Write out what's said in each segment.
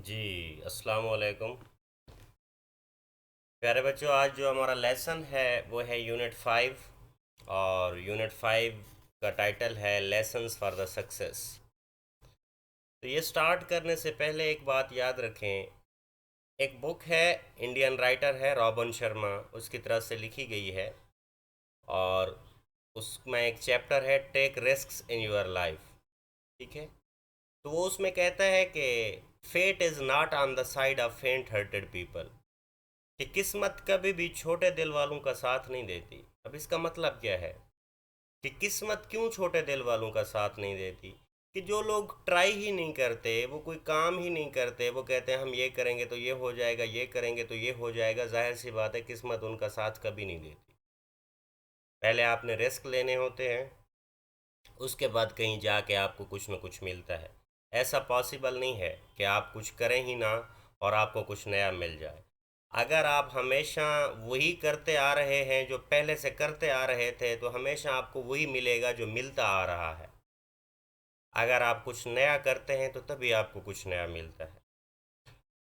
जी, अस्सलाम वालेकुम। प्यारे बच्चों, आज जो हमारा लेसन है वो है यूनिट 5। और यूनिट 5 का टाइटल है लेसन्स फॉर द सक्सेस। तो ये स्टार्ट करने से पहले एक बात याद रखें। एक बुक है, इंडियन राइटर है रॉबिन शर्मा, उसकी तरफ से लिखी गई है। और उसमें एक चैप्टर है take risks in your life. ठीक है। तो वो उसमें कहता है कि fate is not on the side of faint hearted people, कि किस्मत कभी भी छोटे दिल वालों का साथ नहीं देती। अब इसका मतलब क्या है कि किस्मत क्यों छोटे दिल वालों का साथ नहीं देती? कि जो लोग ट्राई ही नहीं करते, वो कोई काम ही नहीं करते, वो कहते हैं हम ये करेंगे तो ये हो जाएगा, ये करेंगे तो ये हो जाएगा, जाहिर सी बात है किस्मत उनका साथ कभी नहीं देती। पहले आपने रिस्क लेने होते हैं, उसके बाद कहीं जाके आपको कुछ ना कुछ मिलता है। ऐसा पॉसिबल नहीं है कि आप कुछ करें ही ना और आपको कुछ नया मिल जाए। अगर आप हमेशा वही करते आ रहे हैं जो पहले से करते आ रहे थे, तो हमेशा आपको वही मिलेगा जो मिलता आ रहा है। अगर आप कुछ नया करते हैं तो तभी आपको कुछ नया मिलता है।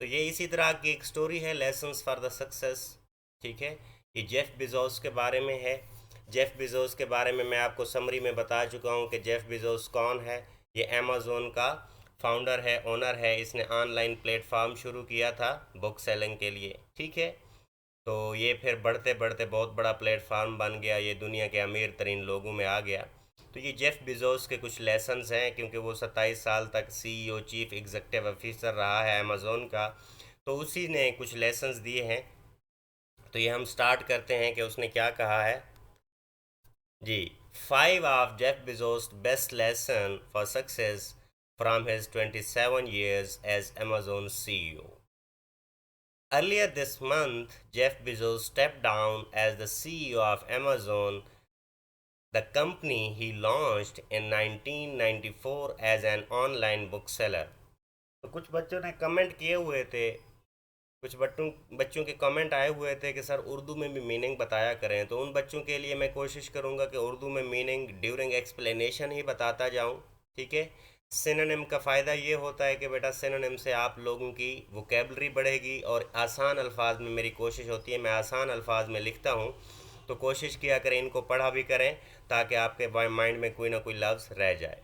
तो ये इसी तरह की एक स्टोरी है, लेसन्स फॉर द सक्सेस। ठीक है। ये जेफ बिजोस के बारे में है। जेफ बिजोस के बारे में मैं आपको समरी में बता चुका हूँ कि जेफ बिजोस कौन है। ये अमेज़ोन का फाउंडर है, ओनर है। इसने ऑनलाइन प्लेटफॉर्म शुरू किया था बुक सेलिंग के लिए। ठीक है। तो ये फिर बढ़ते बढ़ते बहुत बड़ा प्लेटफार्म बन गया, ये दुनिया के अमीर तरीन लोगों में आ गया। तो ये जेफ बिजोस के कुछ लेसन्स हैं, क्योंकि वो 27 साल तक सीईओ, चीफ एग्जीक्यूटिव ऑफिसर रहा है अमेज़ोन का। तो उसी ने कुछ लेसन्स दिए हैं। तो ये हम स्टार्ट करते हैं कि उसने क्या कहा है। जी। 5 of Jeff Bezos best lesson for success from his 27 years as Amazon CEO. Earlier this month, Jeff Bezos stepped down as the CEO of Amazon, the company he launched in 1994 as an online bookseller. तो कुछ बच्चों ने comment किए हुए थे, कुछ बच्चों के कमेंट आए हुए थे कि सर उर्दू में भी मीनिंग बताया करें। तो उन बच्चों के लिए मैं कोशिश करूंगा कि उर्दू में मीनिंग ड्यूरिंग एक्सप्लेनेशन ही बताता जाऊं। ठीक है। सिनोनिम का फ़ायदा ये होता है कि बेटा सिनोनिम से आप लोगों की वोकेबलरी बढ़ेगी, और आसान अल्फाज में मेरी कोशिश होती है, मैं आसान अल्फाज में लिखता हूँ। तो कोशिश किया करें, इनको पढ़ा भी करें, ताकि आपके माइंड में कोई ना कोई लफ्ज़ रह जाए।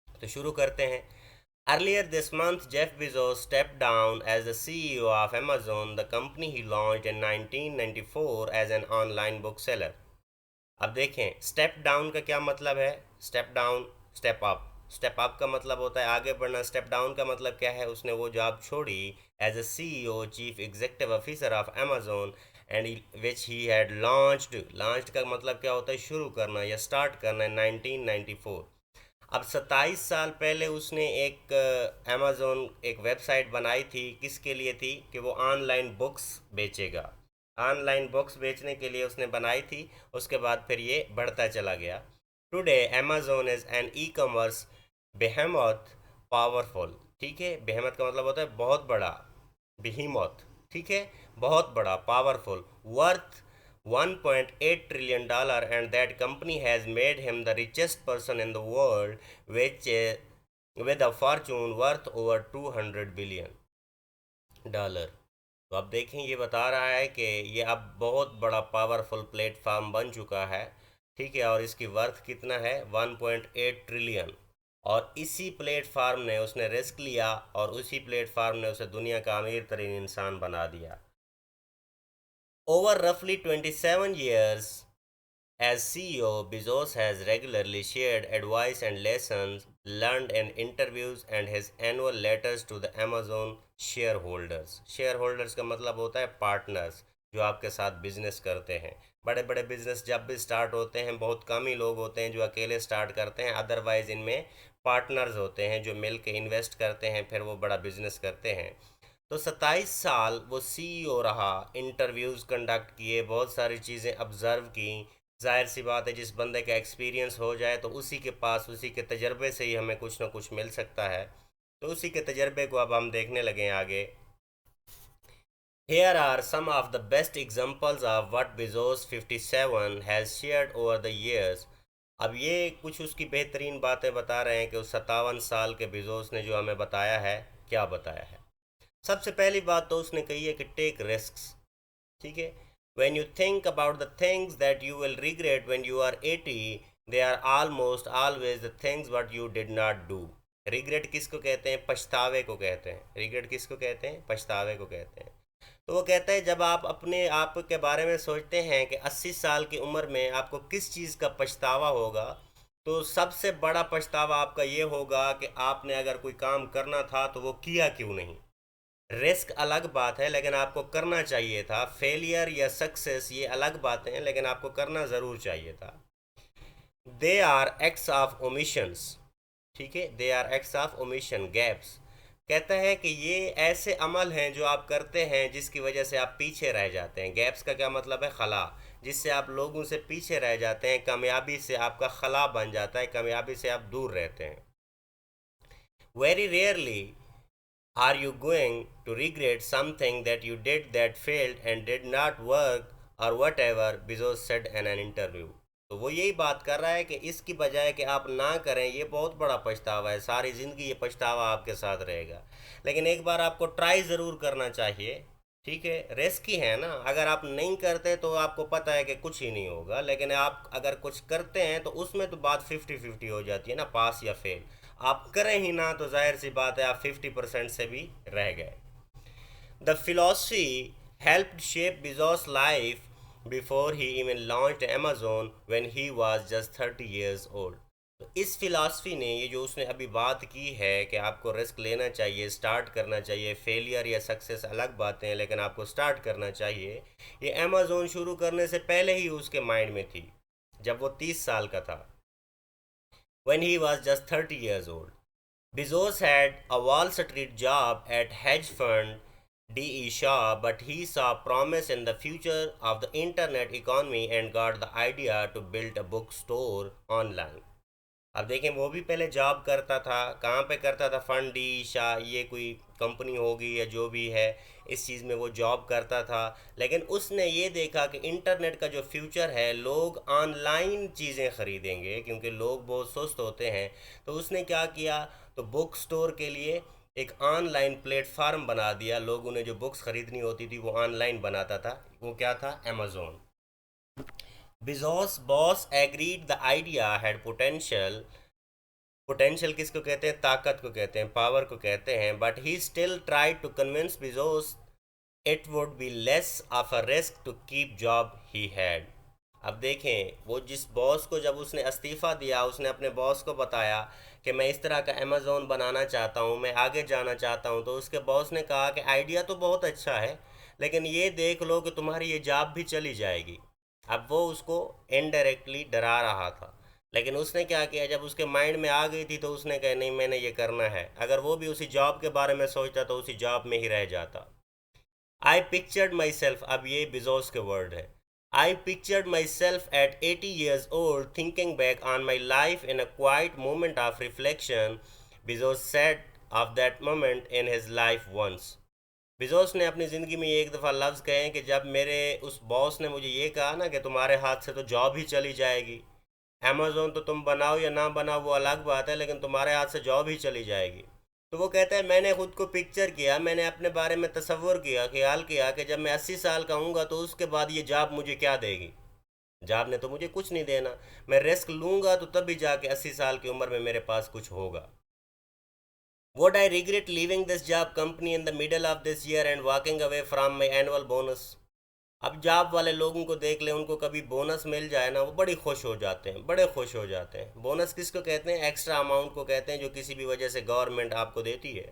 तो शुरू करते हैं। Earlier this month, Jeff Bezos stepped down as the CEO of Amazon, the company he launched in 1994 as an online bookseller. अब देखें, स्टेप डाउन का क्या मतलब है। Step down, step up. Step up का मतलब होता है आगे बढ़ना। स्टेप डाउन का मतलब क्या है, उसने वो जॉब छोड़ी as a CEO, chief executive officer of Amazon, and which he had launched. Launched का मतलब क्या होता है, शुरू करना या स्टार्ट करना, 1994। अब 27 साल पहले उसने एक अमेज़ोन एक वेबसाइट बनाई थी। किसके लिए थी, कि वो ऑनलाइन बुक्स बेचेगा। ऑनलाइन बुक्स बेचने के लिए उसने बनाई थी। उसके बाद फिर ये बढ़ता चला गया। Today Amazon is an e commerce behemoth powerful. ठीक है। बेहेमोथ का मतलब होता है बहुत बड़ा, behemoth। ठीक है। बहुत बड़ा, powerful, worth $1.8 trillion, and that company has made him the richest person in the world, which with a fortune worth over $200 billion। तो अब देखें, ये बता रहा है कि ये अब बहुत बड़ा पावरफुल प्लेटफार्म बन चुका है। ठीक है। और इसकी वर्थ कितना है, 1.8 ट्रिलियन। और इसी प्लेटफार्म ने उसने रिस्क लिया, और उसी प्लेटफार्म ने उसे दुनिया का अमीर तरीन इंसान बना दिया। Over roughly 27 years as CEO, Bezos has regularly shared advice and lessons learned in interviews and his annual letters to the Amazon shareholders। shareholders का मतलब होता है पार्टनर्स, जो आपके साथ बिजनेस करते हैं। बड़े बड़े बिजनेस जब भी स्टार्ट होते हैं, बहुत कम ही लोग होते हैं जो अकेले स्टार्ट करते हैं, अदरवाइज इनमें पार्टनर्स होते हैं जो मिल के इन्वेस्ट करते हैं, फिर वो बड़ा बिजनेस करते हैं। तो 27 साल वो सीईओ रहा, इंटरव्यूज़ कंडक्ट किए, बहुत सारी चीज़ें ऑब्ज़र्व की। जाहिर सी बात है, जिस बंदे का एक्सपीरियंस हो जाए तो उसी के पास, उसी के तजर्बे से ही हमें कुछ ना कुछ मिल सकता है। तो उसी के तजर्बे को अब हम देखने लगे आगे। Here are some of the best examples of what Bezos 57 has shared over the years। अब ये कुछ उसकी बेहतरीन बातें बता रहे हैं कि उस 57 साल के बिजोस ने जो हमें बताया है, क्या बताया है। सबसे पहली बात तो उसने कही है कि टेक रिस्क्स, ठीक है। When you think about the things that you will regret when you are 80, they are almost always the things what you did not do. Regret किसको कहते हैं? पछतावे को कहते हैं। रिग्रेट किसको कहते हैं? पछतावे को कहते हैं। तो वो कहता है जब आप अपने आप के बारे में सोचते हैं कि 80 साल की उम्र में आपको किस चीज़ का पछतावा होगा, तो सबसे बड़ा पछतावा आपका ये होगा कि आपने अगर कोई काम करना था तो वो किया क्यों नहीं। रिस्क अलग बात है, लेकिन आपको करना चाहिए था। फेलियर या सक्सेस ये अलग बातें हैं, लेकिन आपको करना ज़रूर चाहिए था। They are acts of omissions, ठीक है, they are acts of omission, gaps. कहता है कि ये ऐसे अमल हैं जो आप करते हैं जिसकी वजह से आप पीछे रह जाते हैं। गैप्स का क्या मतलब है? खला, जिससे आप लोगों से पीछे रह जाते हैं। कामयाबी से आपका खला बन जाता है, कामयाबी से आप दूर रहते हैं। Very rarely are you going to regret something that you did that failed and did not work or whatever, Bezos said in an interview। तो वो यही बात कर रहा है कि इसकी बजाय कि आप ना करें, ये बहुत बड़ा पछतावा है, सारी ज़िंदगी ये पछतावा आपके साथ रहेगा। लेकिन एक बार आपको ट्राई ज़रूर करना चाहिए, ठीक है। रिस्की है ना, अगर आप नहीं करते तो आपको पता है कि कुछ ही नहीं होगा, लेकिन आप अगर कुछ करते हैं तो उसमें तो बात 50-50 हो जाती है ना, पास या फेल। आप करें ही ना तो जाहिर सी बात है आप 50% से भी रह गए। The philosophy helped shape Bezos life before he even launched Amazon when he was just 30 years old। तो इस फिलॉसफी ने, ये जो उसने अभी बात की है कि आपको रिस्क लेना चाहिए, स्टार्ट करना चाहिए, फेलियर या सक्सेस अलग बातें हैं, लेकिन आपको स्टार्ट करना चाहिए, ये अमेजोन शुरू करने से पहले ही उसके माइंड में थी, जब वो 30 साल का था। When he was just 30 years old, Bezos had a Wall Street job at hedge fund D.E. Shaw, but he saw promise in the future of the internet economy and got the idea to build a bookstore online। अब देखें, वो भी पहले job करता था। कहाँ पे करता था? फंड डी शाह, ये कोई कंपनी होगी या जो भी है, इस चीज़ में वो जॉब करता था। लेकिन उसने ये देखा कि इंटरनेट का जो फ्यूचर है, लोग ऑनलाइन चीज़ें ख़रीदेंगे क्योंकि लोग बहुत सुस्त होते हैं। तो उसने क्या किया, तो बुक स्टोर के लिए एक ऑनलाइन प्लेटफार्म बना दिया। लोगों ने जो बुक्स ख़रीदनी होती थी वो ऑनलाइन बनाता था। वो क्या था? Amazon. Bezos' boss agreed the idea had potential। Potential किसको कहते हैं? ताकत को कहते हैं, पावर को कहते हैं। But he still try to convince Bezos it would be less of a risk to keep job he had. अब देखें, वो जिस बॉस को जब उसने इस्तीफ़ा दिया, उसने अपने बॉस को बताया कि मैं इस तरह का अमेज़ोन बनाना चाहता हूँ, मैं आगे जाना चाहता हूँ, तो उसके बॉस ने कहा कि आइडिया तो बहुत अच्छा है, लेकिन ये देख लो कि तुम्हारी ये जॉब भी चली जाएगी। अब वो उसको इनडायरेक्टली डरा रहा था, लेकिन उसने क्या किया, जब उसके माइंड में आ गई थी तो उसने कहा नहीं, मैंने ये करना है। अगर वो भी उसी जॉब के बारे में सोचता तो उसी जॉब में ही रह जाता। आई पिक्चर्ड माई सेल्फ, अब ये बिजोस के वर्ड है, I pictured myself at 80 years old thinking back on my life in a quiet moment of reflection. Bezos said of that moment in his life once. Bezos ने अपनी ज़िंदगी में एक दफ़ा लफ्ज़ कहे कि जब मेरे उस बॉस ने मुझे ये कहा ना कि तुम्हारे हाथ से तो जॉब ही चली जाएगी, अमेज़ोन तो तुम बनाओ या ना बनाओ वो अलग बात है, लेकिन तुम्हारे हाथ से जॉब ही चली जाएगी। तो वो कहता है मैंने खुद को पिक्चर किया, मैंने अपने बारे में तसव्वुर किया, ख्याल किया कि जब मैं 80 साल का हूँगा तो उसके बाद ये जॉब मुझे क्या देगी। जॉब ने तो मुझे कुछ नहीं देना, मैं रिस्क लूँगा तो तभी जाके 80 साल की उम्र में मेरे पास कुछ होगा। Would I regret leaving this job company in the middle of this year and walking away from my annual bonus? अब जॉब वाले लोगों को देख ले, उनको कभी बोनस मिल जाए ना, वो बड़ी खुश हो जाते हैं, बड़े खुश हो जाते हैं। बोनस किसको कहते हैं? एक्स्ट्रा अमाउंट को कहते हैं जो किसी भी वजह से गवर्नमेंट आपको देती है।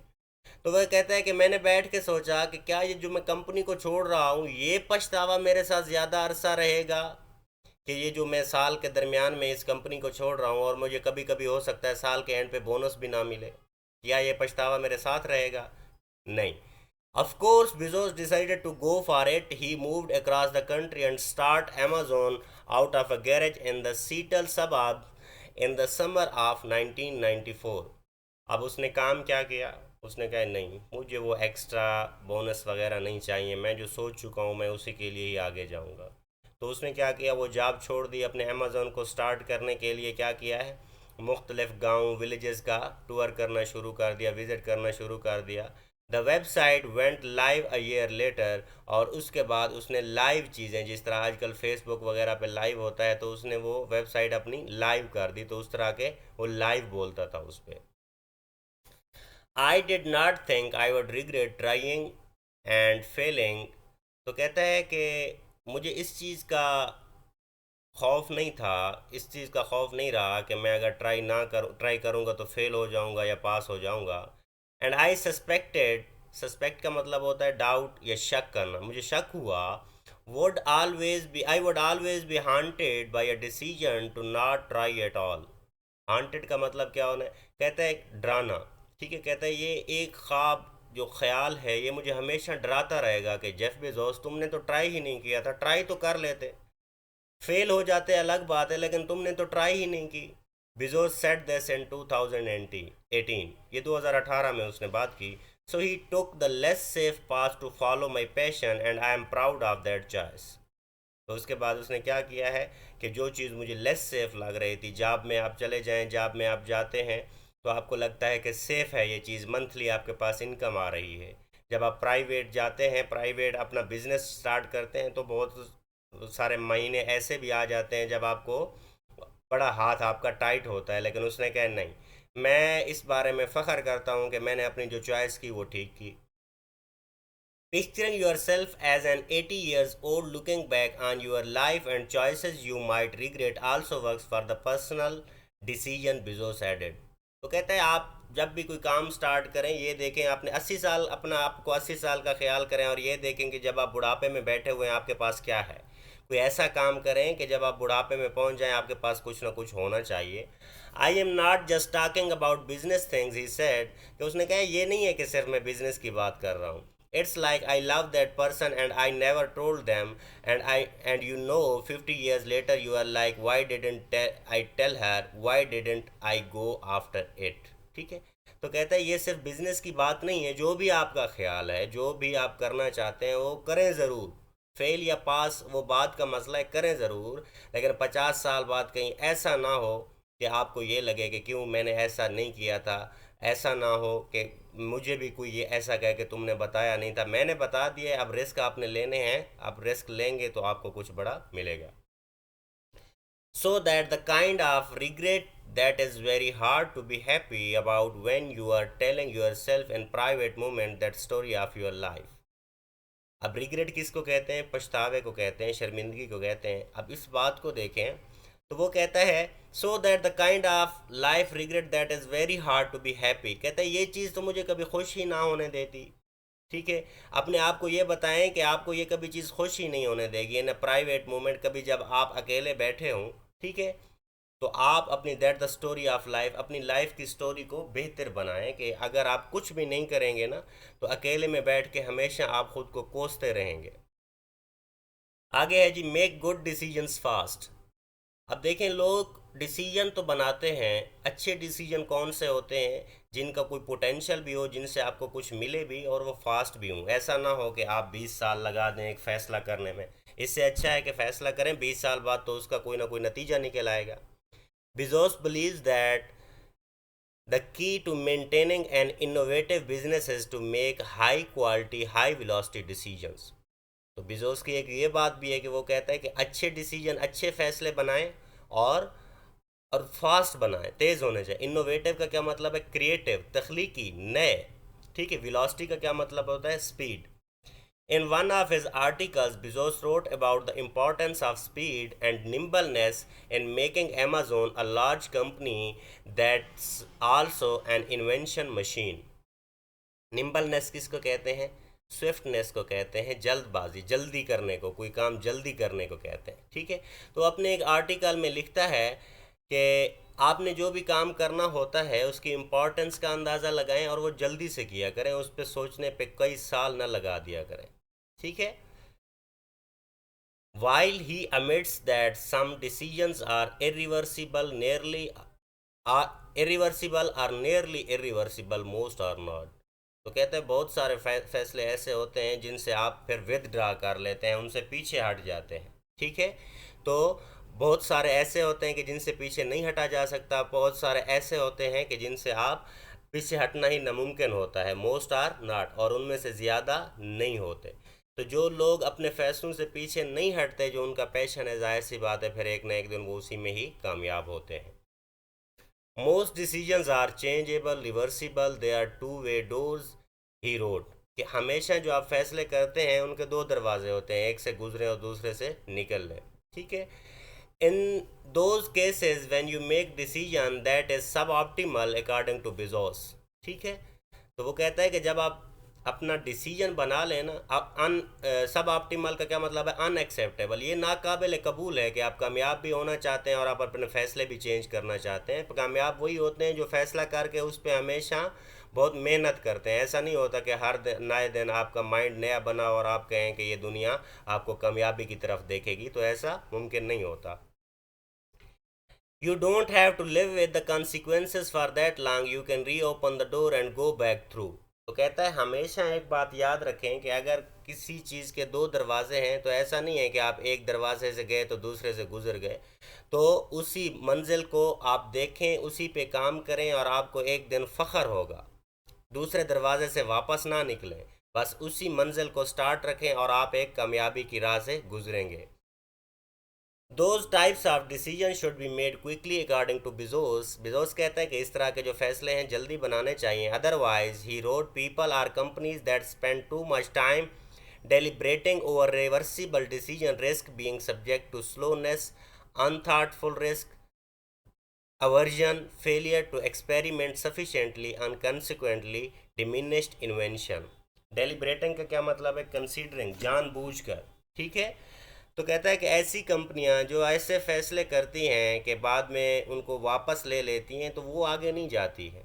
तो वह कहता है कि मैंने बैठ के सोचा कि क्या ये जो मैं कंपनी को छोड़ रहा हूँ, ये पछतावा मेरे साथ ज़्यादा अरसा रहेगा कि ये जो मैं साल के दरमियान में इस कंपनी को छोड़ रहा हूँ और मुझे कभी कभी हो सकता है साल के एंड पे बोनस भी ना मिले, या ये पछतावा मेरे साथ रहेगा? नहीं। Of course, Bezos decided to go for it. He moved across the country and start Amazon out of a garage in the Seattle suburb in the summer of 1994। अब उसने काम क्या किया? उसने कहा नहीं, मुझे वो एक्स्ट्रा बोनस वगैरह नहीं चाहिए, मैं जो सोच चुका हूँ मैं उसी के लिए ही आगे जाऊँगा। तो उसने क्या किया, वो जॉब छोड़ दी, अपने अमेज़ोन को स्टार्ट करने के लिए क्या किया है, मुख्तलिफ़ गांव विलेजेस का टूर करना शुरू कर दिया, विज़िट करना शुरू कर दिया। The website went live a year later, और उसके बाद उसने लाइव चीज़ें, जिस तरह आजकल फेसबुक वगैरह पे लाइव होता है, तो उसने वो वेबसाइट अपनी लाइव कर दी, तो उस तरह के वो लाइव बोलता था उस पर। I did not think I would regret trying and failing. तो कहता है कि मुझे इस चीज़ का खौफ नहीं था, इस चीज़ का खौफ नहीं रहा कि मैं अगर ट्राई करूँगा तो फेल हो जाऊँगा या पास हो जाऊँगा। एंड आई सस्पेक्टेड, सस्पेक्ट का मतलब होता है डाउट या शक करना, मुझे शक हुआ। Would always be haunted by a decision to not try at all. Haunted का मतलब क्या होना है, कहता है डराना, ठीक है। कहता है ये एक ख्वाब, जो ख्याल है, ये मुझे हमेशा डराता रहेगा कि जेफ बेजोस तुमने तो ट्राई ही नहीं किया था, ट्राई तो कर लेते, फेल हो जाते अलग बात है, लेकिन तुमने तो ट्राई ही नहीं की। बिजोस सेट दिस इन 2018, ये 2018 में उसने बात की। So he took the less safe path to follow my passion and I am proud of that choice. तो उसके बाद उसने क्या किया है कि जो चीज़ मुझे लेस सेफ लग रही थी, जॉब में आप चले जाएं, जॉब में आप जाते हैं तो आपको लगता है कि सेफ़ है ये चीज़, मंथली आपके पास इनकम आ रही है। जब आप प्राइवेट जाते हैं, प्राइवेट अपना बिजनेस स्टार्ट करते हैं, तो बहुत सारे महीने ऐसे भी आ जाते हैं जब आपको बड़ा हाथ आपका टाइट होता है, लेकिन उसने कहा नहीं, मैं इस बारे में फ़ख्र करता हूँ कि मैंने अपनी जो चॉइस की वो ठीक की। Picturing yourself as an 80 years old looking back on your life and choices you might regret also works for the personal decision, Bezos added। तो कहते हैं आप जब भी कोई काम स्टार्ट करें, ये देखें आपने 80 साल, अपना आपको 80 साल का ख्याल करें, और ये देखें कि जब आप बुढ़ापे में बैठे हुए हैं आपके पास क्या है। कोई ऐसा काम करें कि जब आप बुढ़ापे में पहुंच जाएं आपके पास कुछ ना कुछ होना चाहिए। I am not just talking about business things, he said, कि उसने कहा ये नहीं है कि सिर्फ मैं बिजनेस की बात कर रहा हूँ। It's like I love that person and I never told them, and you know 50 years later you are like why didn't I tell her, why didn't I go after it। ठीक है। तो कहता है ये सिर्फ बिजनेस की बात नहीं है, जो भी आपका ख्याल है, जो भी आप करना चाहते हैं वो करें ज़रूर, फेल या पास वो बात का मसला है, करें ज़रूर, लेकिन 50 साल बाद कहीं ऐसा ना हो कि आपको ये लगे कि क्यों मैंने ऐसा नहीं किया था। ऐसा ना हो कि मुझे भी कोई ये ऐसा कहे कि तुमने बताया नहीं था, मैंने बता दिया, अब रिस्क आपने लेने हैं, अब रिस्क लेंगे तो आपको कुछ बड़ा मिलेगा। So that the kind of regret that is very hard to be happy about when you are telling yourself in private moment that story of your life। अब रिग्रेट किसको कहते हैं, पछतावे को कहते हैं, शर्मिंदगी को कहते हैं। अब इस बात को देखें तो वो कहता है so that the kind of life regret that is very hard to be happy. कहता है ये चीज़ तो मुझे कभी खुश ही ना होने देती। ठीक है, अपने आप को ये बताएं कि आपको ये कभी चीज़ खुश ही नहीं होने देगी इन प्राइवेट मोमेंट, कभी जब आप अकेले बैठे हों। ठीक है, तो आप अपनी that the story of life, अपनी लाइफ की स्टोरी को बेहतर बनाएं कि अगर आप कुछ भी नहीं करेंगे ना तो अकेले में बैठ के हमेशा आप खुद को कोसते रहेंगे। आगे है जी मेक गुड डिसीजंस फास्ट। अब देखें लोग डिसीजन तो बनाते हैं, अच्छे डिसीजन कौन से होते हैं, जिनका कोई पोटेंशियल भी हो, जिनसे आपको कुछ मिले भी और वो फास्ट भी हों। ऐसा ना हो कि आप 20 साल लगा दें एक फ़ैसला करने में, इससे अच्छा है कि फ़ैसला करें 20 साल बाद तो उसका कोई ना कोई नतीजा निकल आएगा। Bezos believes that the key to maintaining an innovative business is to make high quality, high velocity decisions। तो बिजोस की एक ये बात भी है कि वो कहता है कि अच्छे डिसीजन, अच्छे फैसले बनाएं और फास्ट बनाएं, तेज़ होने चाहिए। इनोवेटिव का क्या मतलब है, क्रिएटिव, तख्लीकी, नए। ठीक है, वेलोसिटी का क्या मतलब होता है, speed. In one of his articles, Bezos wrote about the importance of speed and nimbleness in making Amazon a large company that's also an invention machine। निम्बलनेस किसको कहते हैं, स्विफ्टनेस को कहते हैं, जल्दबाजी, जल्दी करने को, कोई काम जल्दी करने को कहते हैं। ठीक है, तो अपने एक आर्टिकल में लिखता है कि आपने जो भी काम करना होता है उसकी इम्पोर्टेंस का अंदाज़ा लगाएं और वो जल्दी से किया करें, उस पर सोचने पे कई साल ना लगा दिया करें। ठीक है, while he admits that some decisions are irreversible or nearly irreversible, most are not। तो कहते हैं बहुत सारे फैसले ऐसे होते हैं जिनसे आप फिर विदड्रा कर लेते हैं, उनसे पीछे हट जाते हैं। ठीक है, तो बहुत सारे ऐसे होते हैं कि जिनसे पीछे नहीं हटा जा सकता, बहुत सारे ऐसे होते हैं कि जिनसे आप पीछे हटना ही नामुमकिन होता है, मोस्ट आर नॉट, और उनमें से ज़्यादा नहीं होते। तो जो लोग अपने फैसलों से पीछे नहीं हटते, जो उनका पैशन है, जाहिर सी बात है फिर एक ना एक दिन वो उसी में ही कामयाब होते हैं। Most decisions are changeable reversible, they are two way doors, he wrote, कि हमेशा जो आप फैसले करते हैं उनके दो दरवाजे होते हैं, एक से गुजरें और दूसरे से निकल लें। ठीक है। In those cases when you make decision that is सब ऑप्टिमल अकॉर्डिंग टू बिजोस। ठीक है। तो वो कहता है कि जब आप अपना डिसीजन बना लेना, आप सब ऑप्टिमल का क्या मतलब है, अनएक्सेप्टेबल, ये नाकाबिल कबूल है कि आप कामयाब भी होना चाहते हैं और आप अपने फैसले भी चेंज करना चाहते हैं। कामयाब वही होते हैं जो फैसला करके उस पर हमेशा बहुत मेहनत करते हैं। ऐसा नहीं होता कि हर नए दिन आपका माइंड नया बना और आप कहें कि ये दुनिया आपको कामयाबी की तरफ देखेगी, तो ऐसा मुमकिन नहीं होता। You don't have to live with the consequences for that long. You can reopen the door and go back through. तो कहता है हमेशा एक बात याद रखें कि अगर किसी चीज़ के दो दरवाजे हैं तो ऐसा नहीं है कि आप एक दरवाजे से गए तो दूसरे से गुजर गए। तो उसी मंजिल को आप देखें, उसी पे काम करें और आपको एक दिन फ़ख्र होगा। दूसरे दरवाजे से वापस ना निकलें, बस उसी मंजिल को स्टार्ट रखें और आप एक कामयाबी की राह से गुजरेंगे। Those types of decisions should be made quickly according to Bezos. Bezos कहता है कि इस तरह के जो फैसले हैं जल्दी बनाने चाहिए। Otherwise, he wrote, people or companies that spend too much time deliberating over reversible decision risk being subject to slowness, unthoughtful risk, aversion, failure to experiment sufficiently, and consequently diminished invention. Deliberating का क्या मतलब है, considering, जानबूझकर। ठीक है। तो कहता है कि ऐसी कंपनियां जो ऐसे फैसले करती हैं कि बाद में उनको वापस ले लेती हैं, तो वो आगे नहीं जाती है।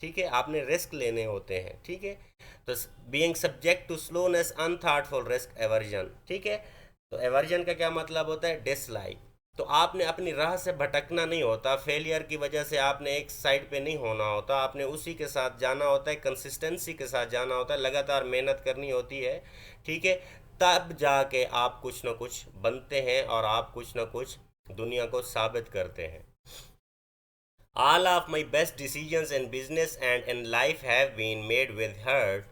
ठीक है। आपने रिस्क लेने होते हैं। ठीक है। तो being subject to slowness, unthoughtful risk, aversion. ठीक है। तो एवर्जन का क्या मतलब होता है, डिसलाइक। तो आपने अपनी राह से भटकना नहीं होता, फेलियर की वजह से आपने एक साइड पे नहीं होना होता, आपने उसी के साथ जाना होता है, कंसिस्टेंसी के साथ जाना होता है, लगातार मेहनत करनी होती है। ठीक है। तब जाके आप कुछ ना कुछ बनते हैं और आप कुछ ना कुछ दुनिया को साबित करते हैं। All of my best decisions in business and in life have been made with heart,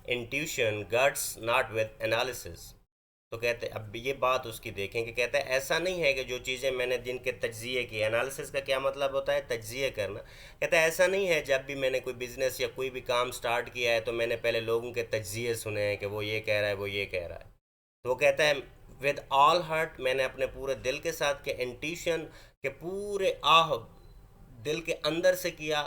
intuition, guts, not with analysis. तो कहते अब ये बात उसकी देखें कि कहता है ऐसा नहीं है कि जो चीज़ें मैंने जिनके तज्जिए किए, एनालिसिस का क्या मतलब होता है, तज्जिए करना। कहता है ऐसा नहीं है जब भी मैंने कोई बिज़नेस या कोई भी काम स्टार्ट किया है तो मैंने पहले लोगों के तज्जिए सुने हैं कि वो ये कह रहा है, वो ये कह रहा है। तो वो कहता है विद ऑल हार्ट, मैंने अपने पूरे दिल के साथ के, इंट्यूशन के पूरे दिल के अंदर से किया।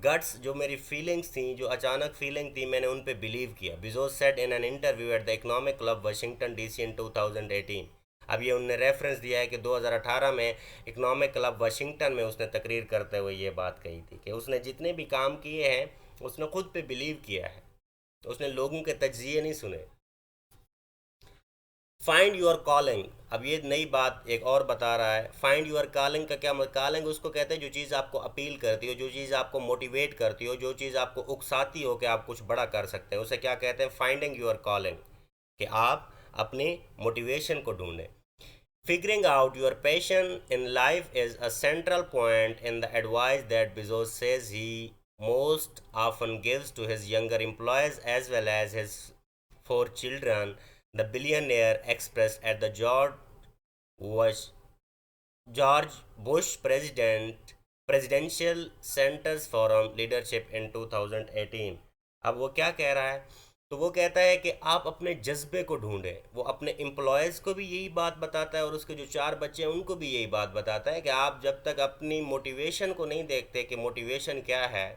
गट्स, जो मेरी फीलिंग्स थी, जो अचानक फीलिंग थी, मैंने उन पे बिलीव किया। Bezos said in an interview at the economic club Washington DC in 2018। अब ये उनने रेफरेंस दिया है कि 2018 में इकोनॉमिक क्लब वाशिंगटन में उसने तकरीर करते हुए ये बात कही थी कि उसने जितने भी काम किए हैं उसने खुद पे बिलीव किया है, उसने लोगों के तज्जिए नहीं सुने। फाइंड यूर कॉलिंग, अब ये नई बात एक और बता रहा है। फाइंड यूर कॉलिंग का क्या मतलब, कॉलिंग उसको कहते हैं जो चीज़ आपको अपील करती हो, जो चीज़ आपको मोटिवेट करती हो, जो चीज़ आपको उकसाती हो कि आप कुछ बड़ा कर सकते हैं, उसे क्या कहते हैं, फाइंडिंग यूर कॉलिंग, कि आप अपनी मोटिवेशन को ढूंढें। Figuring out your passion in life is a central point in the advice that Bezos says he most often gives to his younger employees as well as his 4 children. The billionaire expressed at the George Bush Presidential Centers Forum Leadership in 2018। अब वो क्या कह रहा है, तो वो कहता है कि आप अपने जज्बे को ढूंढें। वो अपने एम्प्लॉयज़ को भी यही बात बताता है और उसके जो 4 बच्चे हैं उनको भी यही बात बताता है कि आप जब तक अपनी मोटिवेशन को नहीं देखते कि मोटिवेशन क्या है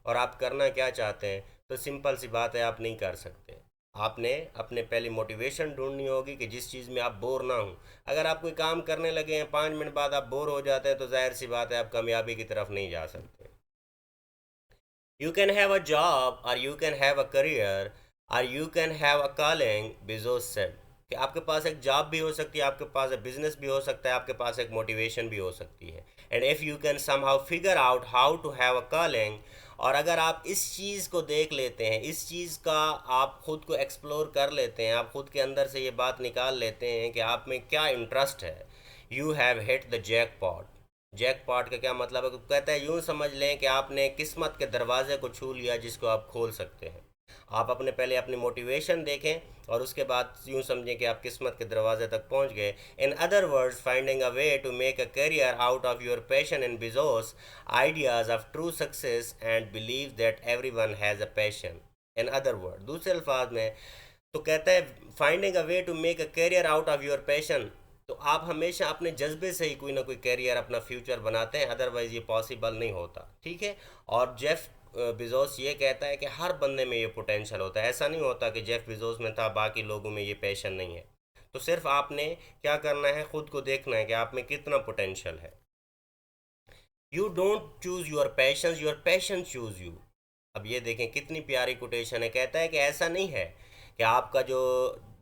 और आप करना क्या चाहते हैं, तो सिंपल सी बात है, आप नहीं कर सकते। आपने अपने पहले मोटिवेशन ढूंढनी होगी कि जिस चीज़ में आप बोर ना हो। अगर आप कोई काम करने लगे हैं, 5 मिनट बाद आप बोर हो जाते हैं, तो जाहिर सी बात है आप कामयाबी की तरफ नहीं जा सकते। You can have a job और you can have a career और you can have a calling, Bezos said, कि आपके पास एक जॉब भी हो सकती है, आपके पास एक बिजनेस भी हो सकता है, आपके पास एक मोटिवेशन भी हो सकती है। And if you can somehow figure out how to have a calling, और अगर आप इस चीज़ को देख लेते हैं, इस चीज़ का आप ख़ुद को एक्सप्लोर कर लेते हैं, आप ख़ुद के अंदर से ये बात निकाल लेते हैं कि आप में क्या इंटरेस्ट है, you have hit the jackpot. Jackpot का क्या मतलब है? कहता है यूँ समझ लें कि आपने किस्मत के दरवाजे को छू लिया जिसको आप खोल सकते हैं। आप अपने पहले अपनी मोटिवेशन देखें और उसके बाद यूँ समझें कि आप किस्मत के दरवाजे तक पहुँच गए। In other words, finding a way to make a career out of your passion in Bezos ideas of true success and believe that every one has a passion. In other word, दूसरे अल्फाज में तो कहता है finding a way to make a career out of your passion. तो आप हमेशा अपने जज्बे से ही कोई ना कोई करियर अपना फ्यूचर बनाते हैं, अदरवाइज ये पॉसिबल नहीं होता। ठीक है। और जेफ बिजोस ये कहता है कि हर बंदे में ये पोटेंशियल होता है। ऐसा नहीं होता कि जेफ बिजोस में था बाकी लोगों में ये पैशन नहीं है। तो सिर्फ आपने क्या करना है, खुद को देखना है कि आप में कितना पोटेंशियल है। You don't choose your passion choose you. अब ये देखें कितनी प्यारी कोटेशन है। कहता है कि ऐसा नहीं है कि आपका जो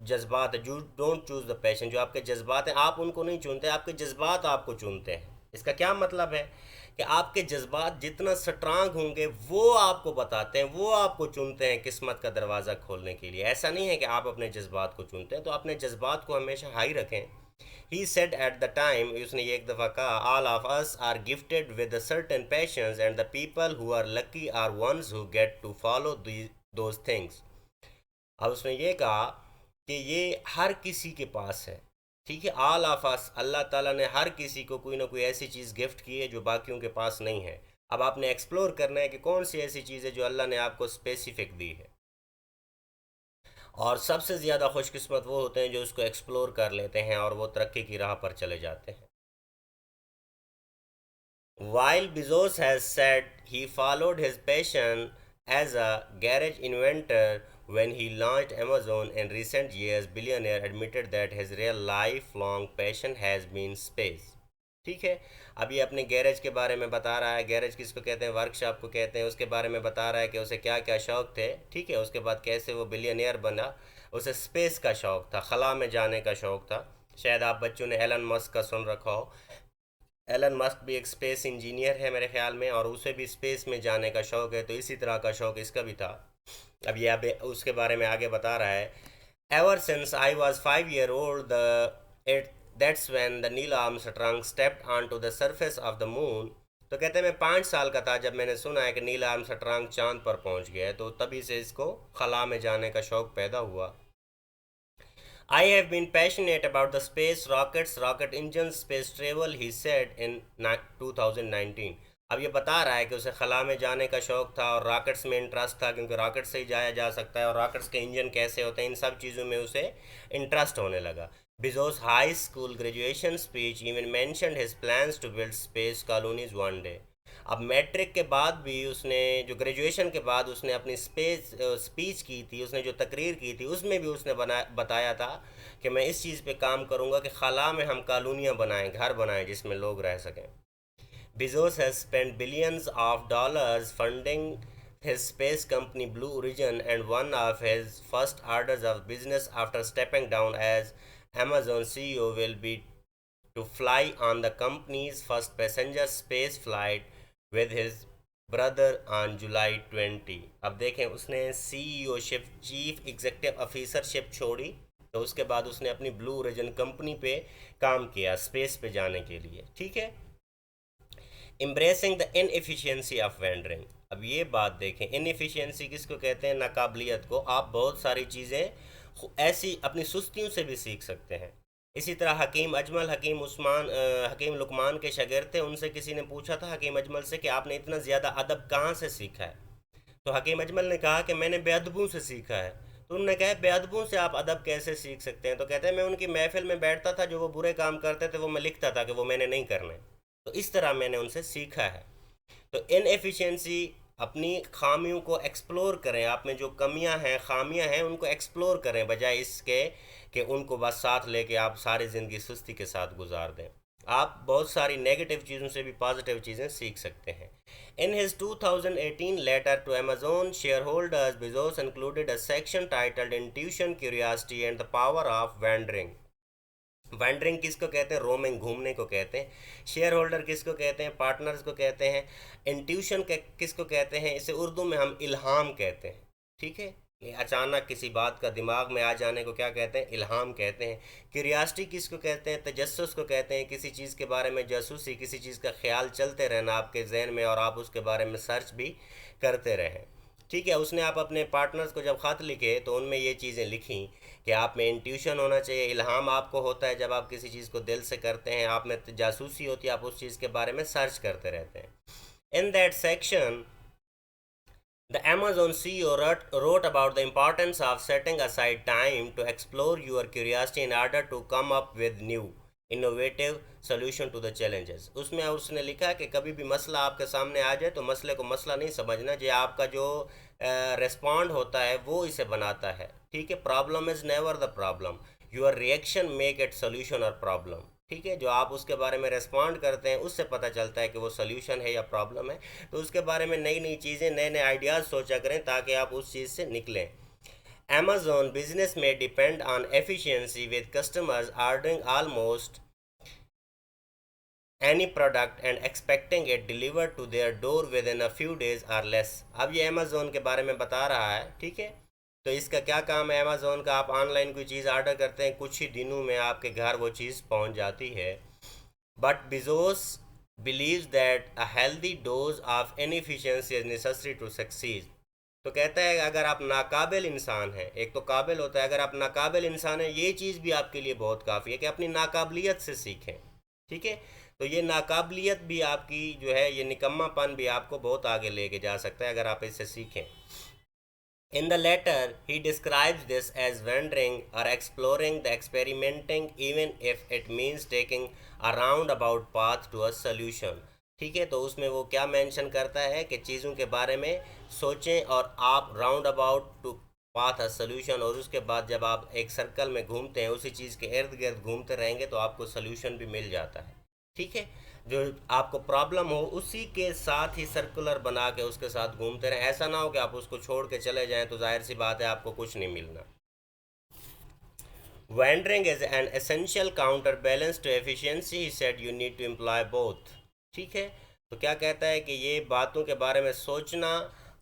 जज्बात है, you don't choose the passion, जो आपके जज्बात हैं आप उनको नहीं चुनते, आपके जज्बात आपको चुनते हैं। इसका क्या मतलब है कि आपके जज्बात जितना स्ट्रांग होंगे वो आपको बताते हैं, वो आपको चुनते हैं किस्मत का दरवाज़ा खोलने के लिए। ऐसा नहीं है कि आप अपने जज्बात को चुनते हैं। तो अपने जज्बात को हमेशा हाई रखें। He said at the time, उसने ये एक दफ़ा कहा, all of us are gifted with a certain passions and the people who are lucky are ones who get to follow those things। अब उसने ये कहा कि ये हर किसी के पास है। ठीक है। ऑल ऑफ अस, अल्लाह ताला ने हर किसी को कोई ना कोई ऐसी चीज़ गिफ्ट की है जो बाकियों के पास नहीं है। अब आपने एक्सप्लोर करना है कि कौन सी ऐसी चीज़ है जो अल्लाह ने आपको स्पेसिफिक दी है। और सबसे ज़्यादा खुशकिस्मत वो होते हैं जो उसको एक्सप्लोर कर लेते हैं और वो तरक्की की राह पर चले जाते हैं। While Bezos has said he followed his passion as a garage inventor when he launched Amazon in recent years, billionaire admitted that his real lifelong passion has been space। ठीक है। अब ये अपने गैरेज के बारे में बता रहा है। गैरेज किसको कहते हैं? वर्कशॉप को कहते हैं। उसके बारे में बता रहा है कि उसे क्या क्या शौक़ थे। ठीक है। उसके बाद कैसे वो बिलियनियर बना। उसे स्पेस का शौक़ था, खला में जाने का शौक़ था। शायद आप बच्चों ने एलन मस्क का सुन रखा हो। एलन मस्क भी एक स्पेस इंजीनियर है मेरे ख्याल में, और उसे भी स्पेस में जाने का शौक़ है। तो इसी तरह का शौक़ इसका भी था। अब ये अब उसके बारे में आगे बता रहा है। Ever since I was 5 year old the it that's when the Neil Armstrong stepped on to the surface of the moon. तो कहते हैं मैं 5 साल का था जब मैंने सुना है कि नील आर्मस्ट्रांग चांद पर पहुंच गया है। तो तभी से इसको खला में जाने का शौक़ पैदा हुआ। I have been passionate about the space rockets, rocket engines, space travel, he said in 2019। अब ये बता रहा है कि उसे खला में जाने का शौक़ था और रॉकेट्स में इंटरेस्ट था, क्योंकि रॉकेट से ही जाया जा सकता है और रॉकेट्स के इंजन कैसे होते हैं, इन सब चीज़ों में उसे इंटरेस्ट होने लगा। Bezos' high school graduation speech even mentioned his plans to build space colonies one day। अब मैट्रिक के बाद भी उसने, जो ग्रेजुएशन के बाद उसने अपनी स्पीच की थी, उसने जो तकरीर की थी, उसमें भी उसने बताया था कि मैं इस चीज़ पे काम करूँगा कि खला में हम कॉलोनियाँ बनाएं, घर बनाएं जिसमें लोग रह सकें। Bezos has spent billions of dollars funding his space company Blue Origin, and one of his first orders of business after stepping down as Amazon CEO will be to fly on the company's first passenger space flight with his brother on July 20। अब देखें उसने CEO ship, chief executive ऑफिसरशिप छोड़ी, तो उसके बाद उसने अपनी blue origin company पे काम किया स्पेस पे जाने के लिए। ठीक है। Embracing the inefficiency of wandering. अब ये बात देखें, इनएफिशिएंसी किसको कहते हैं? नाकाबिलियत को। आप बहुत सारी चीज़ें ऐसी अपनी सुस्तियों से भी सीख सकते हैं। इसी तरह हकीम अजमल, हकीम लुकमान के शागिर्द थे। उनसे किसी ने पूछा था हकीम अजमल से कि आपने इतना ज़्यादा अदब कहाँ से सीखा है? तो हकीम अजमल ने कहा कि मैंने बेअदबों से सीखा है। तो उन्होंने कहा बेअदबों से आप अदब कैसे सीख सकते हैं? तो कहते हैं मैं उनकी महफिल में बैठता था, जो वो बुरे काम करते थे वो मैं लिखता था कि वो मैंने नहीं करने। तो इस तरह मैंने उनसे सीखा है। तो इनएफिशिएंसी, अपनी खामियों को एक्सप्लोर करें। आप में जो कमियां हैं, खामियां हैं, उनको एक्सप्लोर करें, बजाय इसके कि उनको बस साथ लेके आप सारी ज़िंदगी सुस्ती के साथ गुजार दें। आप बहुत सारी नेगेटिव चीज़ों से भी पॉजिटिव चीज़ें सीख सकते हैं। In his 2018 letter to Amazon shareholders, Bezos included a section titled Intuition, Curiosity and the Power of Wandering। Wandering किसको कहते हैं? रोमिंग, घूमने को कहते हैं। शेयर होल्डर किसको कहते हैं? पार्टनर्स को कहते हैं। इंट्यूशन किसको कहते हैं? इसे उर्दू में हम इल्हाम कहते हैं। ठीक है। अचानक किसी बात का दिमाग में आ जाने को क्या कहते हैं? इल्हाम कहते हैं। क्यूरियासिटी किसको कहते हैं? तजस्सुस को कहते हैं। किसी चीज़ के बारे में जासूसी, किसी चीज़ का ख्याल चलते रहना आपके जहन में और आप उसके बारे में सर्च भी करते रहें। ठीक है, उसने आप अपने पार्टनर्स को जब ख़त लिखे तो उनमें ये चीज़ें लिखी कि आप में इंट्यूशन होना चाहिए, इल्हाम आपको होता है जब आप किसी चीज़ को दिल से करते हैं, आप में जासूसी होती है, आप उस चीज़ के बारे में सर्च करते रहते हैं। In that section the Amazon CEO wrote about the importance of setting aside time to explore your curiosity in order to come up with new, innovative solution to the challenges. उसमें उसने लिखा कि कभी भी मसला आपके सामने आ जाए तो मसले को मसला नहीं समझना, जो आपका जो रिस्पॉन्ड होता है वो इसे बनाता है। ठीक है, problem is never the problem, your reaction make it solution और प्रॉब्लम। ठीक है, जो आप उसके बारे में रेस्पॉन्ड करते हैं उससे पता चलता है कि वो सोल्यूशन है या प्रॉब्लम है। तो उसके बारे में नई नई चीज़ें, नए नए आइडियाज़ सोचा करें ताकि आप उस चीज़ से निकलें। अमेजोन बिजनेस में depend on efficiency with customers ordering almost any product and expecting it deliver to their door within a few days or less. अब ये अमेजोन के बारे में बता रहा है। ठीक है, तो इसका क्या काम है अमेज़ोन का? आप ऑनलाइन कोई चीज़ ऑर्डर करते हैं, कुछ ही दिनों में आपके घर वो चीज़ पहुंच जाती है। But Bezos believes that a healthy dose of inefficiency is necessary to succeed। तो कहता है अगर आप नाकाबिल इंसान हैं, एक तो काबिल होता है, अगर आप नाकाबिल इंसान हैं ये चीज़ भी आपके लिए बहुत काफ़ी है कि अपनी नाकाबिलियत से सीखें। ठीक है, तो ये नाकाबिलियत भी आपकी जो है, ये निकम्मापन भी आपको बहुत आगे लेके जा सकता है अगर आप इससे सीखें। In the letter, he describes this as wandering or exploring, the experimenting, even if it means taking a roundabout path to a solution। ठीक है, तो उसमें वो क्या मेंशन करता है कि चीज़ों के बारे में सोचें और आप round about to path a solution, और उसके बाद जब आप एक सर्कल में घूमते हैं, उसी चीज़ के इर्द गिर्द घूमते रहेंगे तो आपको सोल्यूशन भी मिल जाता है। ठीक है, जो आपको प्रॉब्लम हो उसी के साथ ही सर्कुलर बना के उसके साथ घूमते रहें। ऐसा ना हो कि आप उसको छोड़ के चले जाएं तो जाहिर सी बात है आपको कुछ नहीं मिलना। Wandering is an essential counterbalance to efficiency, he said you need to employ both। ठीक है, तो क्या कहता है कि ये बातों के बारे में सोचना,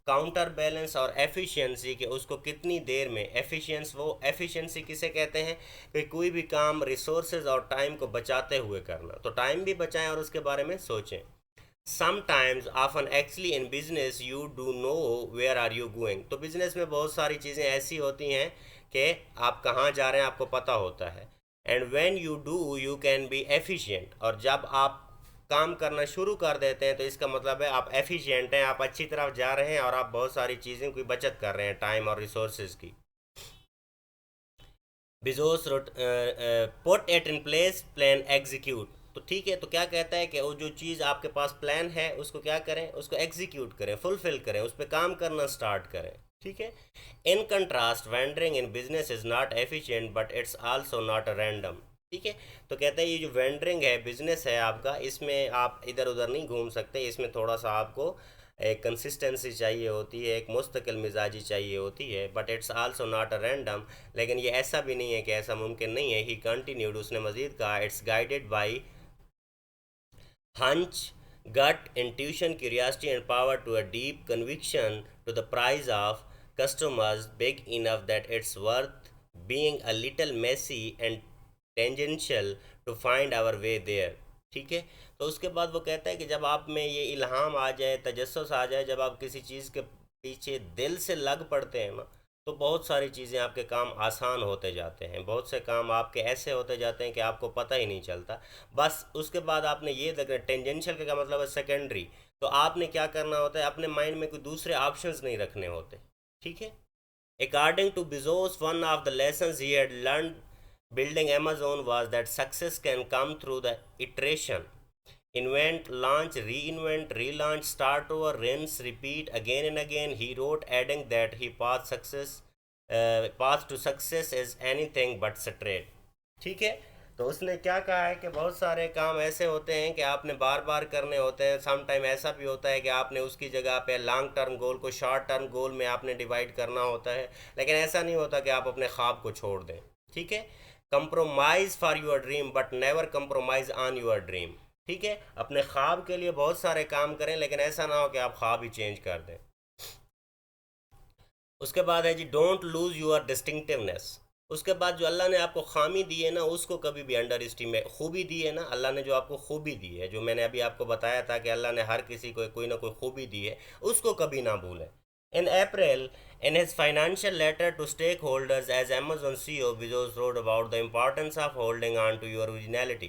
काउंटर बैलेंस और एफिशिएंसी, कि उसको कितनी देर में एफिशिएंस, वो एफिशिएंसी किसे कहते हैं कि कोई भी काम रिसोर्सेज और टाइम को बचाते हुए करना, तो टाइम भी बचाएं और उसके बारे में सोचें। Sometimes often actually in business you do know where are you going. तो बिजनेस में बहुत सारी चीज़ें ऐसी होती हैं कि आप कहाँ जा रहे हैं आपको पता होता है। And when you do you can be efficient, और जब आप काम करना शुरू कर देते हैं तो इसका मतलब है आप एफिशिएंट हैं, आप अच्छी तरफ जा रहे हैं और आप बहुत सारी चीज़ें की बचत कर रहे हैं, टाइम और रिसोर्सेज की। Bezos put it in place, plan execute. तो ठीक है, तो क्या कहता है कि वो जो चीज़ आपके पास प्लान है उसको क्या करें, उसको एग्जीक्यूट करें, फुलफिल करें, उस पर काम करना स्टार्ट करें। ठीक है, in contrast wandering in business is not efficient but it's also not random. ठीक है, तो कहते हैं ये जो वेंडरिंग है, बिजनेस है आपका, इसमें आप इधर उधर नहीं घूम सकते, इसमें थोड़ा सा आपको एक कंसिस्टेंसी चाहिए होती है, एक मुस्तकिल मिजाजी चाहिए होती है। But it's also not a random, लेकिन ये ऐसा भी नहीं है कि ऐसा मुमकिन नहीं है। ही कंटिन्यूड, उसने मज़ीद कहा, it's guided by hunch, gut, intuition, curiosity, and power to a deep conviction to the price of customers big enough that it's worth being a little messy and tangential to find our way there। ठीक है, तो उसके बाद वो कहता है कि जब आप में ये इल्हाम आ जाए, तजस्सुस आ जाए, जब आप किसी चीज़ के पीछे दिल से लग पड़ते हैं ना, तो बहुत सारी चीज़ें आपके काम आसान होते जाते हैं, बहुत से काम आपके ऐसे होते जाते हैं कि आपको पता ही नहीं चलता। बस उसके बाद आपने ये देखना, टेंजेंशियल का मतलब है सेकेंडरी, तो आपने क्या करना होता है, अपने माइंड में कोई दूसरे ऑप्शंस नहीं रखने होते। ठीक है, according to Bezos one of the lessons he had learn building Amazon was that success can come through the iteration, invent, launch, reinvent, relaunch, start over, rinse, repeat again and again, he wrote, adding that he path to success is anything but straight। ठीक है, तो उसने क्या कहा है कि बहुत सारे काम ऐसे होते हैं कि आपने बार बार करने होते हैं। सम टाइम ऐसा भी होता है कि आपने उसकी जगह पे लॉन्ग टर्म गोल को शॉर्ट टर्म गोल में आपने डिवाइड करना होता है, लेकिन ऐसा नहीं होता कि आप अपने ख्वाब को छोड़ दें। ठीक है, compromise for your dream but never compromise on your dream. ठीक है, अपने ख्वाब के लिए बहुत सारे काम करें, लेकिन ऐसा ना हो कि आप ख्वाब ही चेंज कर दें। उसके बाद है जी डोंट लूज़ यूर डिस्टिंक्टिवनेस। उसके बाद जो अल्लाह ने आपको खामी दी है ना, उसको कभी भी अंडर एस्टिमेट, खूबी दी है ना, अल्लाह ने जो आपको खूबी दी है, जो मैंने अभी आपको बताया था कि अल्लाह ने हर किसी को कोई ना कोई खूबी दी है, उसको कभी ना भूलें। इन अप्रैल, in his financial letter to stakeholders as Amazon CEO, Bezos wrote about the importance of holding on to your originality,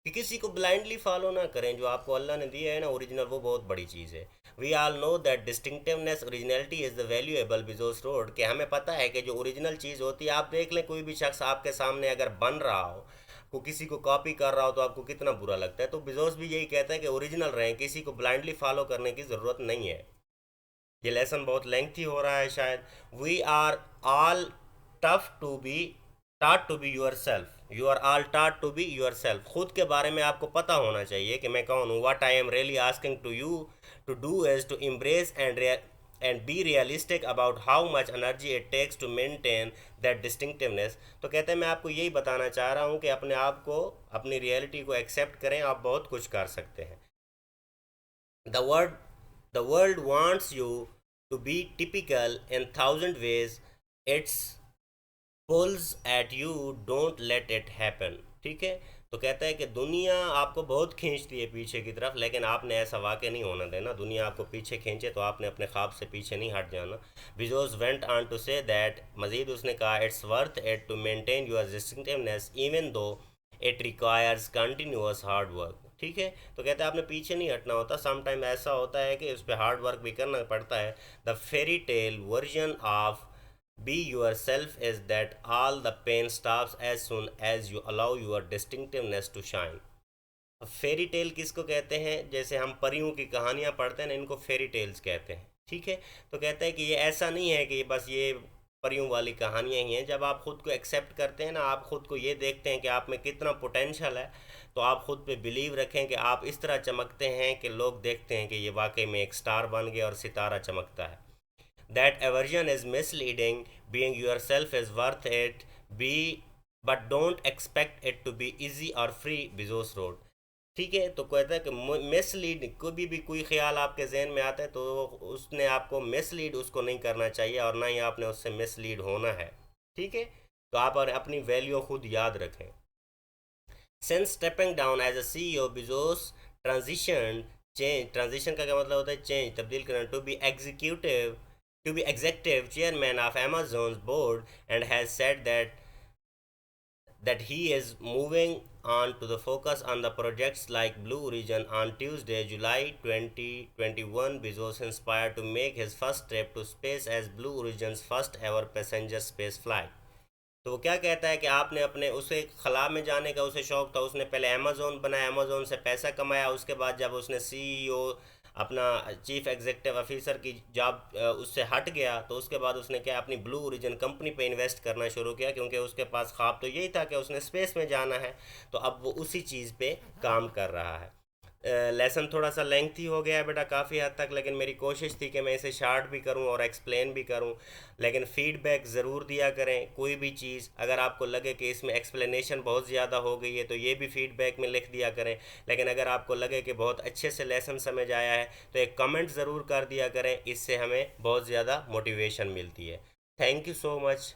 कि किसी को ब्लाइंडली फॉलो ना करें, जो आपको अल्लाह ने दिया है ना ओरिजिनल, वो बहुत बड़ी चीज़ है। We all know that distinctiveness originality is the valuable Bezos wrote, कि हमें पता है कि जो ओरिजिनल चीज़ होती है, आप देख लें कोई भी शख्स आपके सामने अगर बन रहा हो, को किसी को कॉपी कर रहा हो, तो आपको कितना बुरा लगता है। तो बिजोस भी यही कहता है कि ओरिजिनल रहें, किसी को ब्लाइंडली फॉलो करने की ज़रूरत नहीं है। ये लेसन बहुत लेंथी हो रहा है शायद। We are all tough to be taught to be your self, you are all taught to be your self. खुद के बारे में आपको पता होना चाहिए कि मैं कौन हूँ। What I am really asking to you to do is to embrace and be realistic about how much energy it takes to maintain that distinctiveness। तो कहते हैं मैं आपको यही बताना चाह रहा हूँ कि अपने आप को, अपनी रियलिटी को एक्सेप्ट करें, आप बहुत कुछ कर सकते हैं। The world, the world wants you to be typical in thousand ways. It's pulls at you, don't let it happen। ठीक है। तो कहता है कि दुनिया आपको बहुत खींचती है पीछे की तरफ, लेकिन आपने ऐसा वाक़ई नहीं होना देना। दुनिया आपको पीछे खींचे तो आपने अपने ख्वाब से पीछे नहीं हट जाना। Bezos went on to say that, मज़ीद उसने कहा, it's worth it to maintain your distinctiveness even though it requires continuous hard work. ठीक है। तो कहते हैं आपने पीछे नहीं हटना होता, सम टाइम ऐसा होता है कि उस पर हार्ड वर्क भी करना पड़ता है। The fairy tale version of be yourself is that all the pain stops as soon as you allow your distinctiveness to shine. अब फेरी टेल किसको कहते हैं? जैसे हम परियों की कहानियाँ पढ़ते हैं ना, इनको फेरी टेल्स कहते हैं। ठीक है। तो कहते हैं कि ये ऐसा नहीं है कि बस ये परियों वाली कहानियाँ ही हैं। जब आप ख़ुद को एक्सेप्ट करते हैं ना, आप ख़ुद को ये देखते हैं कि आप में कितना पोटेंशल है, तो आप ख़ुद पे बिलीव रखें कि आप इस तरह चमकते हैं कि लोग देखते हैं कि ये वाकई में एक स्टार बन गया और सितारा चमकता है। That aversion is misleading, being yourself is worth it, be but don't expect it to be easy और फ्री, बिजोस रोड। ठीक है। तो कहता है कि मिसलीड, कभी भी कोई ख्याल आपके जहन में आता है तो उसने आपको मिसलीड उसको नहीं करना चाहिए, और ना ही आपने उससे मिसलीड होना है। ठीक है। तो आप और अपनी वैल्यू खुद याद रखें। Since stepping down as a CEO, Bezos transition, change, transition का क्या मतलब होता है? चेंज, तब्दील करना, to be executive chairman of Amazon's board, and has said that he is moving on to the focus on the projects like Blue Origin. On Tuesday, July 2021, Bezos inspired to make his first trip to space as Blue Origin's first ever passenger space flight। तो वो क्या कहता है कि आपने अपने, उसे खला में जाने का उसे शौक़ था, उसने पहले अमेज़ोन बनाया, अमेज़ोन से पैसा कमाया, उसके बाद जब उसने CEO, अपना चीफ एग्जीक्यूटिव ऑफिसर की जॉब उससे हट गया, तो उसके बाद उसने क्या, अपनी ब्लू ओरिजिन कंपनी पे इन्वेस्ट करना शुरू किया, क्योंकि उसके पास ख्वाब तो यही था कि उसने स्पेस में जाना है। तो अब वो उसी चीज़ पे काम कर रहा है। लेसन थोड़ा सा लेंथी हो गया है बेटा काफ़ी हद तक, लेकिन मेरी कोशिश थी कि मैं इसे शार्ट भी करूं और एक्सप्लेन भी करूं। लेकिन फ़ीडबैक ज़रूर दिया करें। कोई भी चीज़ अगर आपको लगे कि इसमें एक्सप्लेनेशन बहुत ज़्यादा हो गई है, तो ये भी फ़ीडबैक में लिख दिया करें। लेकिन अगर आपको लगे कि बहुत अच्छे से लेसन समझ आया है, तो एक कमेंट ज़रूर कर दिया करें। इससे हमें बहुत ज़्यादा मोटिवेशन मिलती है। Thank you so much.